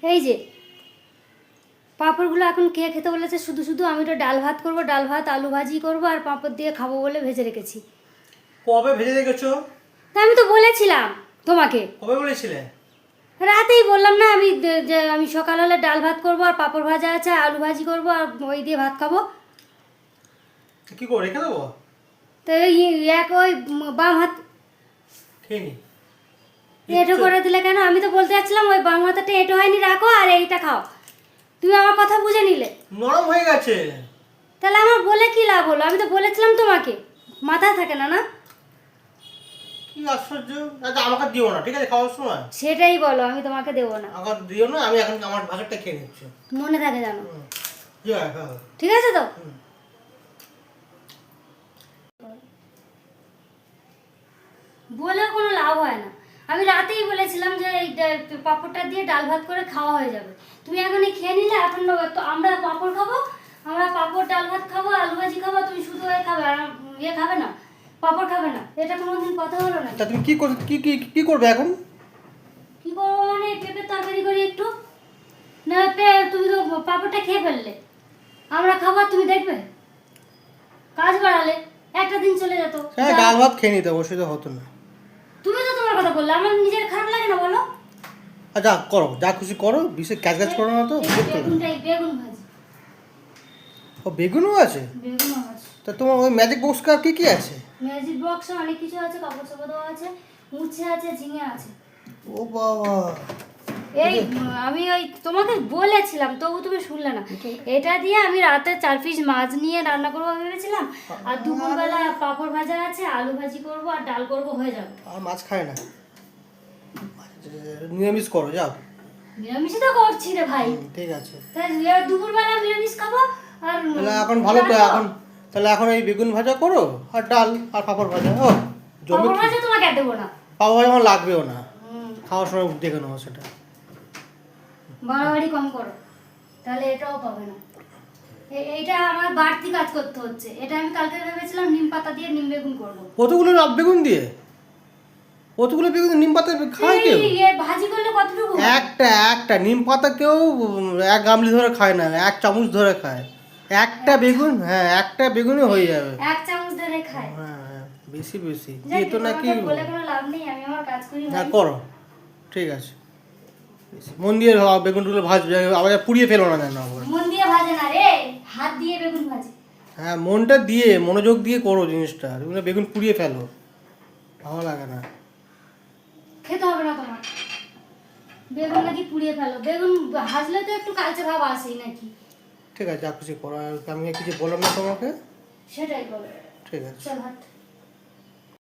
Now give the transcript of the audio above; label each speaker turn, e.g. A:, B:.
A: এই যে পাঁপড়গুলো এখন কে খেতে বলেছে? শুধু শুধু আমি তো ডাল ভাত করবো, ডাল ভাত আলু ভাজি করবো আর পাঁপড় দিয়ে খাবো বলে ভেজে রেখেছি।
B: কবে ভেজে রেখেছো?
A: তা আমি তো বলেছিলাম তোমাকে।
B: কবে বলেছিলে?
A: রাতেই বললাম না আমি যে আমি সকাল হলে ডাল ভাত করবো আর পাঁপড় ভাজা আছে, আলু ভাজি করবো আর ওই দিয়ে ভাত খাবো।
B: কি করে রেখে দেবো?
A: তো ওই বাম হাত
B: খেয়ে নি।
A: এঁটো করে দিলে কেন? আমি তো বলতে যাচ্ছিলাম ওই বাম হাতটা এঁটো হয়নি, রাখো আর এইটা খাও। তুমি আমার কথা বুঝে নিলে।
B: নরম হয়ে গেছে।
A: তাহলে আমার বলে কি লাভ হলো? আমি তো বলেছিলাম তোমাকে, মাথায় থাকে না না?
B: কি আশ্চর্য! আচ্ছা আমাকে দিও না, ঠিক আছে? খাওয়ার সময়
A: সেটাই বলো, আমি তোমাকে দেবো না।
B: আমাকে দিও না, আমি এখন আমার ভাগেরটা খেয়ে নিচ্ছি।
A: মনে থাকে জানো?
B: হ্যাঁ।
A: ঠিক আছে তো? বলেও কোনো লাভ হয় না। আমি রাতেই বলেছিলাম যে এই পাঁপড়টা দিয়ে ডাল ভাত করে খাওয়া হয়ে যাবে। তুমি এখন এই খেয়ে নিলে, এখন তো আমরা পাঁপড় খাবো, আমরা পাঁপড় ডাল ভাত খাবো, আলু ভাজি খাবো, তুমি শুধু এ খাবে আর ইয়ে খাবে না, পাঁপড় খাবে না। এটা কোনোদিন কথা হলো না।
B: তা তুমি কি কি করবে এখন?
A: কি করবো মানে পেঁপের তরকারি করি একটু না? তুমি তো পাঁপড়টা খেয়ে ফেললে, আমরা খাবার তুমি দেখবে? কাজ বাড়ালে একটা দিন চলে যেত।
B: হ্যাঁ, ডাল ভাত খেয়ে নিতে অসুবিধা হতো না।
A: তুমি তো তোমার কথা বললে, আমার নিজের খারাপ লাগে না বলো?
B: আচ্ছা করো, যা খুশি করো, বিশেষ কাজ করো না তো।
A: বেগুন ভাজি।
B: ও বেগুনও আছে?
A: বেগুনও আছে।
B: তা তোমার ওই ম্যাজিক বক্স কার কি আছে?
A: ম্যাজিক বক্সে অনেক কিছু আছে, কাপড় চাপড় আছে, উচ্ছে আছে, ঝিঙে আছে।
B: ও বাবা!
A: এই আমি ওই তোমাকে বলেছিলাম, তবু তুমি শুনলে না। এটা দিয়ে আমি রাতে 4 পিস মাছ নিয়ে রান্না করবো ভেবেছিলাম, আর দুপুরবেলা পাঁপড় ভাজা আছে, আলু ভাজি করবো আর ডাল করবো, হয়ে যাবে।
B: আর মাছ খায় না? নিরামিষ করো, যাও।
A: নিরামিষই তো করছি রে ভাই।
B: ঠিক আছে।
A: তাহলে দুপুরবেলা নিরামিষ খাবো আর
B: তাহলে এখন ভালো তো, তাহলে এখন এই বেগুন ভাজা করো আর ডাল আর পাঁপড় ভাজা। ও জমে।
A: পাঁপড় ভাজা তোমাকে আর দেবো না।
B: পাপড় ভাজা আমার লাগবেও না, খাওয়ার সময় দেখে নেবো সেটা।
A: বাড়াবাড়ি কম করো, তাহলে এটাও পাবে না। এইটা আমার বাড়তি কাজ করতে হচ্ছে। এটা আমি কালকে ভেবেছিলাম নিম পাতা দিয়ে নিম বেগুন করবো।
B: কতগুলো বেগুন দিয়ে? কতগুলো বেগুন নিম পাতা খায় কেউ?
A: ভাজি করলে কতটুকু?
B: একটা নিম পাতা কেউ 1 গামলি ধরে খায় না, 1 চামচ ধরে খায়। একটা বেগুন, হ্যাঁ একটা বেগুনই হয়ে যাবে।
A: 1 চামচ ধরে খায়।
B: হ্যাঁ, বেশি দিয়ে তো নাকি।
A: বলে কোনো লাভ নেই, আমি আমার কাজ করি।
B: হ্যাঁ করো, ঠিক আছে। মন দিয়ে বেগুনগুলো ভাজবে, আবার পুড়িয়ে ফেলো না যেন আবার।
A: মন দিয়ে ভাজে না রে, হাত দিয়ে বেগুন ভাজে।
B: হ্যাঁ, মনটা দিয়ে মনোযোগ দিয়ে করো জিনিসটা, বেগুন পুড়িয়ে ফেলো, ভালো লাগে না।
A: খেতে হবে না তোমার। বেগুন নাকি পুড়িয়ে ফেলো? বেগুন ভাজলে তো একটু কালচে ভাব আসেই নাকি?
B: ঠিক আছে, যা খুশি করো, আমি কিছু বললাম না তোমাকে।
A: সেটাই বলো।
B: ঠিক আছে।
A: চল হাট।